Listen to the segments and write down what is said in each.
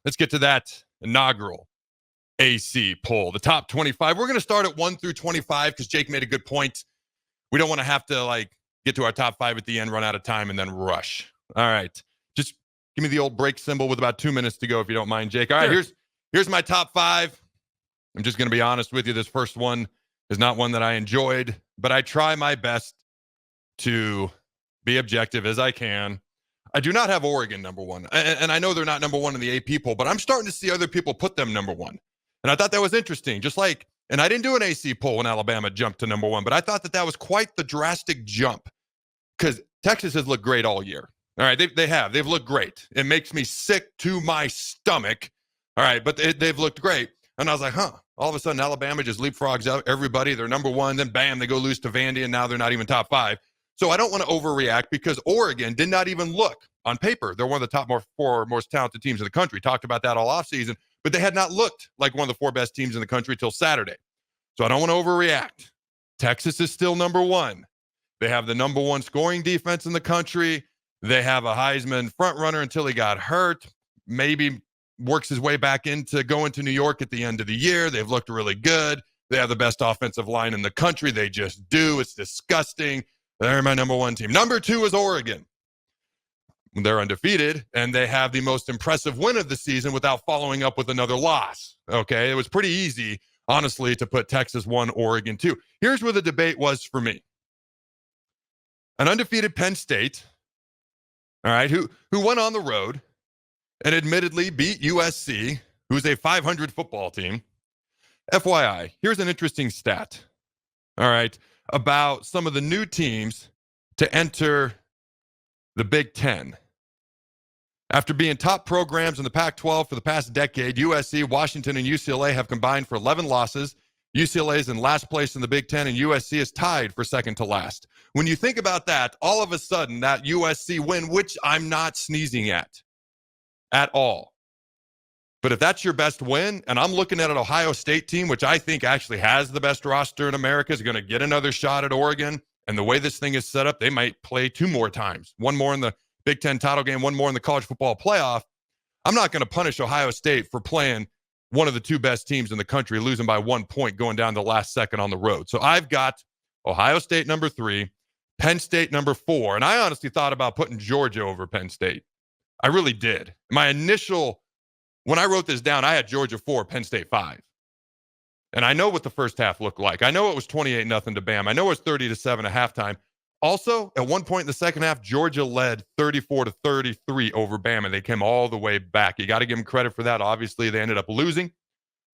let's get to that inaugural AC poll. The top 25. We're going to start at 1 through 25 because Jake made a good point. We don't want to have to get to our top 5 at the end, run out of time, and then rush. All right. Just give me the old break symbol with about 2 minutes to go if you don't mind, Jake. All right, Sure. here's my top 5. I'm just going to be honest with you. This first one is not one that I enjoyed, but I try my best to be objective as I can. I do not have Oregon number 1. And I know they're not number 1 in the AP poll, but I'm starting to see other people put them number 1. And I thought that was interesting. And I didn't do an AC poll when Alabama jumped to number 1, but I thought that was quite the drastic jump because Texas has looked great all year. All right, they've looked great. It makes me sick to my stomach. All right, but they've looked great. And I was like, all of a sudden Alabama just leapfrogs out everybody. They're number 1, then bam, they go lose to Vandy, and now they're not even top 5. So I don't want to overreact because Oregon did not even look on paper. They're one of the top 4 most talented teams in the country. Talked about that all offseason, but they had not looked like one of the 4 best teams in the country till Saturday. So I don't want to overreact. Texas is still number 1. They have the number 1 scoring defense in the country. They have a Heisman front runner until he got hurt. Maybe works his way back into going to New York at the end of the year. They've looked really good. They have the best offensive line in the country. They just do. It's disgusting. They're my number 1 team. Number 2 is Oregon. They're undefeated, and they have the most impressive win of the season without following up with another loss. Okay, it was pretty easy, honestly, to put Texas 1, Oregon 2. Here's where the debate was for me. An undefeated Penn State, all right, who went on the road and admittedly beat USC, who's a 500 football team. FYI, here's an interesting stat, all right, about some of the new teams to enter the Big Ten. After being top programs in the Pac-12 for the past decade, USC, Washington, and UCLA have combined for 11 losses. UCLA is in last place in the Big Ten, and USC is tied for second to last. When you think about that, all of a sudden, that USC win, which I'm not sneezing at all. But if that's your best win, and I'm looking at an Ohio State team, which I think actually has the best roster in America, is going to get another shot at Oregon. And the way this thing is set up, they might play 2 more times. 1 more in the Big Ten title game, 1 more in the college football playoff. I'm not going to punish Ohio State for playing one of the 2 best teams in the country, losing by 1 point, going down the last second on the road. So I've got Ohio State number 3, Penn State number 4. And I honestly thought about putting Georgia over Penn State. I really did. When I wrote this down, I had Georgia 4, Penn State 5. And I know what the first half looked like. I know it was 28-0 to Bam. I know it was 30-7 at halftime. Also, at one point in the second half, Georgia led 34-33 over Bam, and they came all the way back. You got to give them credit for that. Obviously, they ended up losing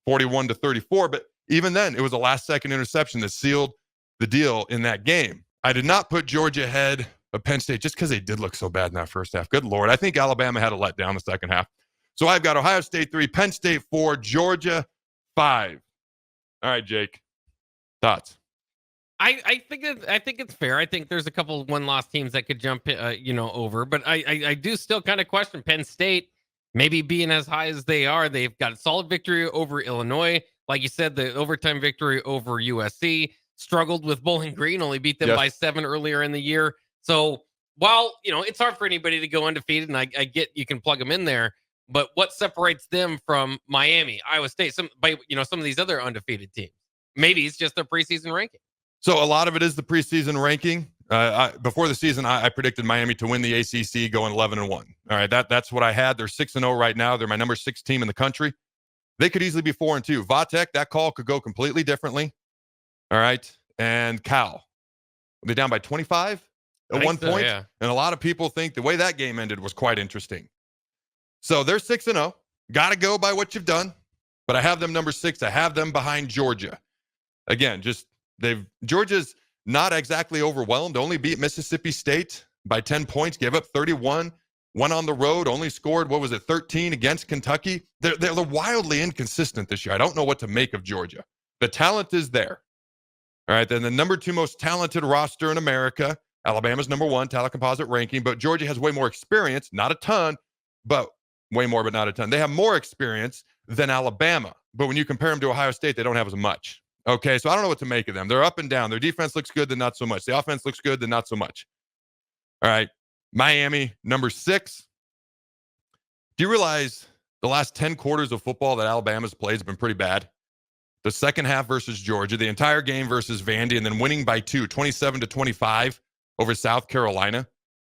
41-34, but even then, it was a last-second interception that sealed the deal in that game. I did not put Georgia ahead of Penn State just because they did look so bad in that first half. Good Lord. I think Alabama had a letdown the second half. So I've got Ohio State 3, Penn State 4, Georgia 5. All right, Jake. Thoughts? I think it's fair. I think there's a couple of 1-loss teams that could jump, over. But I do still kind of question Penn State maybe being as high as they are. They've got a solid victory over Illinois. Like you said, the overtime victory over USC. Struggled with Bowling Green, only beat them by 7 earlier in the year. So while, it's hard for anybody to go undefeated, and I get you can plug them in there, but what separates them from Miami, Iowa State, some of these other undefeated teams? Maybe it's just their preseason ranking. So a lot of it is the preseason ranking. Before the season, I predicted Miami to win the ACC, going 11-1. All right, that's what I had. They're 6-0 right now. They're my number 6 team in the country. They could easily be 4-2. Vatek, that call could go completely differently. All right, and Cal, they're down by 25 at one point. Yeah. And a lot of people think the way that game ended was quite interesting. So they're 6-0. Got to go by what you've done. But I have them number 6. I have them behind Georgia. Again, Georgia's not exactly overwhelmed. Only beat Mississippi State by 10 points. Gave up 31. Went on the road. Only scored, 13 against Kentucky. They're wildly inconsistent this year. I don't know what to make of Georgia. The talent is there. All right, then the number 2 most talented roster in America. Alabama's number 1, talent composite ranking. But Georgia has way more experience. Not a ton, but way more, but not a ton. They have more experience than Alabama. But when you compare them to Ohio State, they don't have as much. Okay, so I don't know what to make of them. They're up and down. Their defense looks good, then not so much. The offense looks good, then not so much. All right, Miami, number 6. Do you realize The last 10 quarters of football that Alabama's played has been pretty bad. The second half versus Georgia, the entire game versus Vandy, and then winning by 27-25 over South Carolina.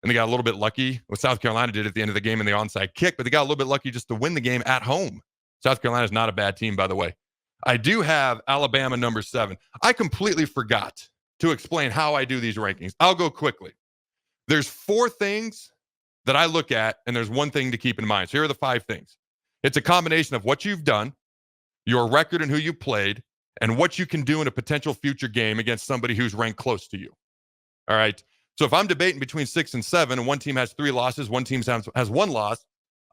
And they got a little bit lucky. What South Carolina did at the end of the game in the onside kick, but they got a little bit lucky just to win the game at home. South Carolina is not a bad team, by the way. I do have Alabama number 7. I completely forgot to explain how I do these rankings. I'll go quickly. There's 4 things that I look at, and there's one thing to keep in mind. So here are the 5 things. It's a combination of what you've done, your record and who you played, and what you can do in a potential future game against somebody who's ranked close to you. All right. So if I'm debating between 6 and 7, and one team has 3 losses, one team has 1 loss,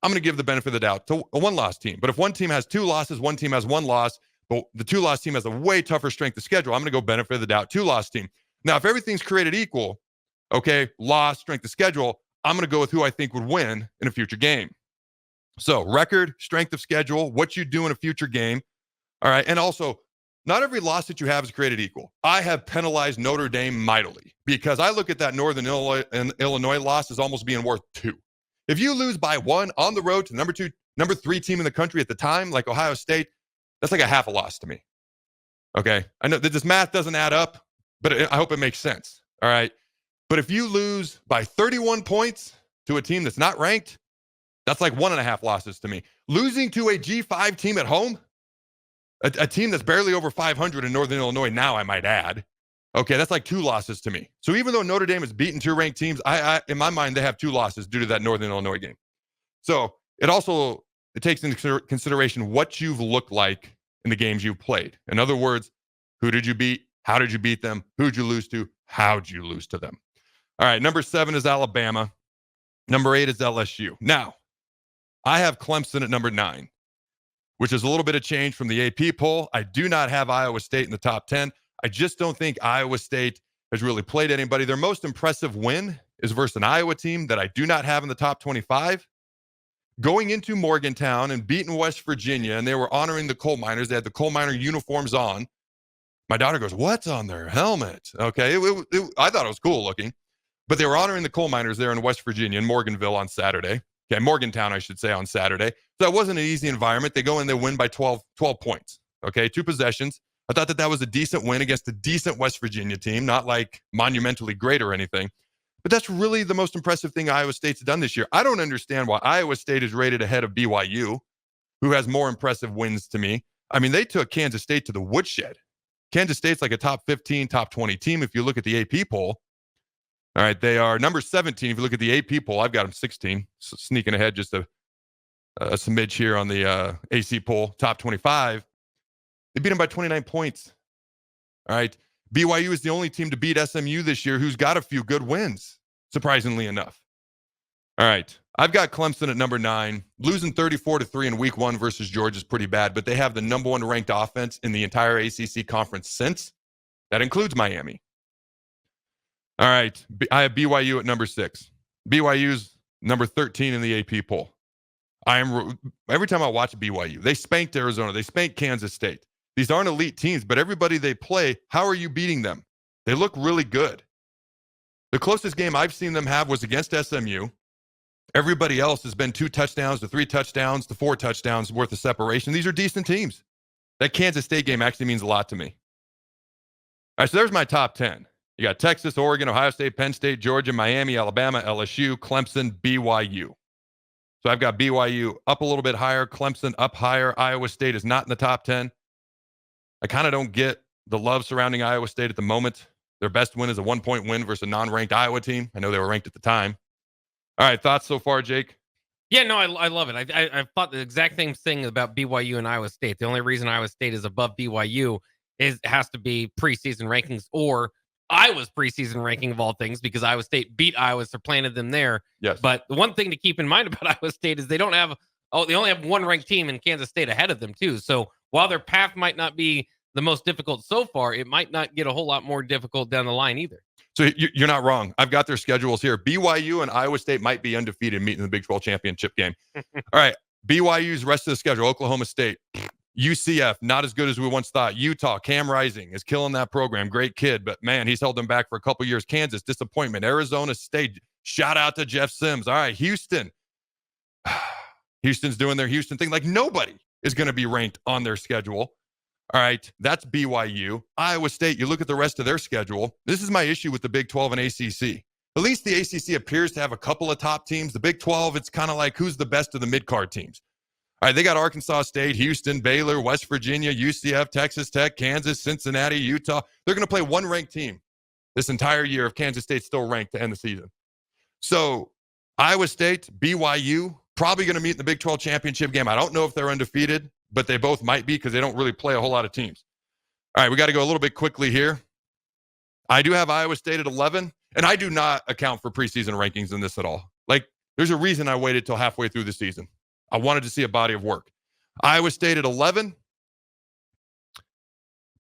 I'm going to give the benefit of the doubt to a 1-loss team. But if one team has 2 losses, one team has 1 loss, but the 2-loss team has a way tougher strength of schedule, I'm going to go benefit of the doubt, 2-loss team. Now, if everything's created equal, okay, loss, strength of schedule, I'm going to go with who I think would win in a future game. So record, strength of schedule, what you do in a future game. All right. And also, not every loss that you have is created equal. I have penalized Notre Dame mightily because I look at that Northern Illinois loss as almost being worth 2. If you lose by 1 on the road to the number 3 team in the country at the time, like Ohio State, that's like a half a loss to me. Okay. I know that this math doesn't add up, but I hope it makes sense. All right. But if you lose by 31 points to a team that's not ranked, that's like 1.5 losses to me. Losing to a G5 team at home, a team that's barely over 500 in Northern Illinois now, I might add. Okay, that's like 2 losses to me. So even though Notre Dame has beaten 2 ranked teams, I in my mind, they have 2 losses due to that Northern Illinois game. So it takes into consideration what you've looked like in the games you've played. In other words, who did you beat? How did you beat them? Who'd you lose to? How'd you lose to them? All right, number 7 is Alabama. Number 8 is LSU. Now, I have Clemson at number 9. Which is a little bit of change from the AP poll. I do not have Iowa State in the top 10. I just don't think Iowa State has really played anybody. Their most impressive win is versus an Iowa team that I do not have in the top 25. Going into Morgantown and beating West Virginia, and they were honoring the coal miners. They had the coal miner uniforms on. My daughter goes, "What's on their helmet?" Okay, I thought it was cool looking. But they were honoring the coal miners there in West Virginia, in Morganville on Saturday. Okay, Morgantown, I should say, on Saturday. So that wasn't an easy environment. They go in, they win by 12 points. Okay, 2 possessions. I thought that was a decent win against a decent West Virginia team, not like monumentally great or anything. But that's really the most impressive thing Iowa State's done this year. I don't understand why Iowa State is rated ahead of BYU, who has more impressive wins to me. I mean, they took Kansas State to the woodshed. Kansas State's like a top 15, top 20 team if you look at the AP poll. All right, they are number 17. If you look at the AP poll, I've got them 16. So sneaking ahead just a smidge here on the AC poll, top 25. They beat them by 29 points. All right, BYU is the only team to beat SMU this year who's got a few good wins, surprisingly enough. All right, I've got Clemson at number 9. Losing 34-3 in week 1 versus Georgia is pretty bad, but they have the number 1 ranked offense in the entire ACC conference since. That includes Miami. All right, I have BYU at number 6. BYU's number 13 in the AP poll. Every time I watch BYU, they spanked Arizona, they spanked Kansas State. These aren't elite teams, but everybody they play, how are you beating them? They look really good. The closest game I've seen them have was against SMU. Everybody else has been 2 touchdowns to 3 touchdowns to 4 touchdowns worth of separation. These are decent teams. That Kansas State game actually means a lot to me. All right, so there's my top 10. You got Texas, Oregon, Ohio State, Penn State, Georgia, Miami, Alabama, LSU, Clemson, BYU. So I've got BYU up a little bit higher, Clemson up higher. Iowa State is not in the top 10. I kind of don't get the love surrounding Iowa State at the moment. Their best win is a 1-point win versus a non-ranked Iowa team. I know they were ranked at the time. All right, thoughts so far, Jake? Yeah, no, I love it. I thought the exact same thing about BYU and Iowa State. The only reason Iowa State is above BYU has to be preseason rankings or Iowa's preseason ranking of all things, because Iowa State beat Iowa, supplanted them there. Yes. But the one thing to keep in mind about Iowa State is they only have 1 ranked team in Kansas State ahead of them too. So while their path might not be the most difficult so far, it might not get a whole lot more difficult down the line either. So you're not wrong. I've got their schedules here. BYU and Iowa State might be undefeated meeting in the Big 12 championship game. All right. BYU's rest of the schedule: Oklahoma State, UCF, not as good as we once thought. Utah, Cam Rising is killing that program. Great kid, but man, he's held them back for a couple years. Kansas, disappointment. Arizona State, shout out to Jeff Sims. All right, Houston. Houston's doing their Houston thing. Like nobody is going to be ranked on their schedule. All right, that's BYU. Iowa State, you look at the rest of their schedule. This is my issue with the Big 12 and ACC. At least the ACC appears to have a couple of top teams. The Big 12, it's kind of like who's the best of the mid-card teams. All right, they got Arkansas State, Houston, Baylor, West Virginia, UCF, Texas Tech, Kansas, Cincinnati, Utah. They're going to play one ranked team this entire year if Kansas State's still ranked to end the season. So Iowa State, BYU, probably going to meet in the Big 12 championship game. I don't know if they're undefeated, but they both might be because they don't really play a whole lot of teams. All right, we got to go a little bit quickly here. I do have Iowa State at 11, and I do not account for preseason rankings in this at all. Like, there's a reason I waited till halfway through the season. I wanted to see a body of work. Iowa State at 11.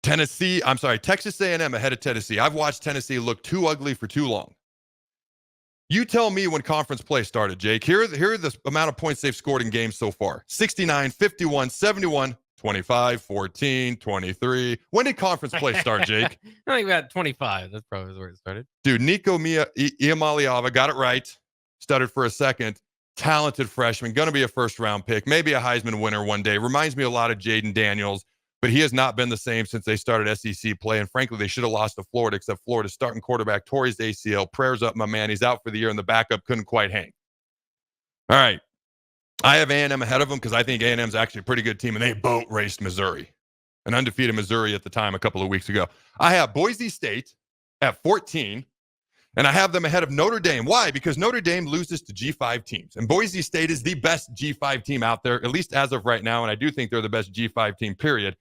Texas A&M ahead of Tennessee. I've watched Tennessee look too ugly for too long. You tell me when conference play started, Jake. Here are the amount of points they've scored in games so far. 69, 51, 71, 25, 14, 23. When did conference play start, Jake? I think about 25. That's probably where it started. Dude, Nico Iamaleava got it right. Stuttered for a second. Talented freshman, going to be a first-round pick, maybe a Heisman winner one day. Reminds me a lot of Jaden Daniels, but he has not been the same since they started SEC play, and frankly, they should have lost to Florida, except Florida's starting quarterback tore his ACL. Prayers up, my man. He's out for the year, and the backup couldn't quite hang. All right. I have A&M ahead of them because I think A&M's actually a pretty good team, and they boat raced Missouri, an undefeated Missouri at the time a couple of weeks ago. I have Boise State at 14. And I have them ahead of Notre Dame. Why? Because Notre Dame loses to G5 teams. And Boise State is the best G5 team out there, at least as of right now. And I do think they're the best G5 team, period,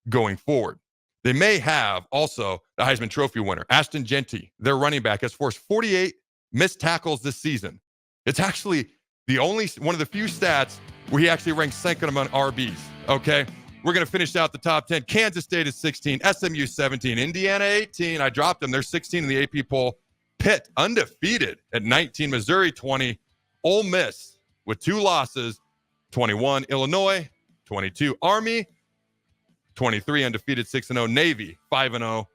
going forward. They may have also the Heisman Trophy winner, Ashton Genty, their running back, has forced 48 missed tackles this season. It's actually the only one of the few stats where he actually ranks second among RBs. Okay? We're going to finish out the top 10. Kansas State is 16, SMU 17, Indiana 18. I dropped them. They're 16 in the AP poll. Pitt, undefeated at 19, Missouri 20, Ole Miss with 2 losses, 21, Illinois 22, Army 23, undefeated 6-0, Navy 5-0. All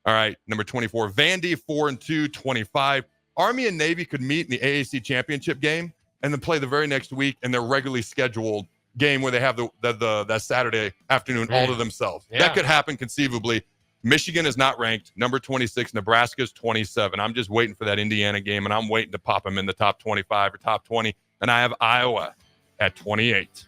right, number 24, Vandy 4-2, 25. Army and Navy could meet in the AAC championship game and then play the very next week in their regularly scheduled game where they have that Saturday afternoon all to themselves. Yeah. That could happen conceivably. Michigan is not ranked. Number 26. Nebraska is 27. I'm just waiting for that Indiana game, and I'm waiting to pop them in the top 25 or top 20. And I have Iowa at 28.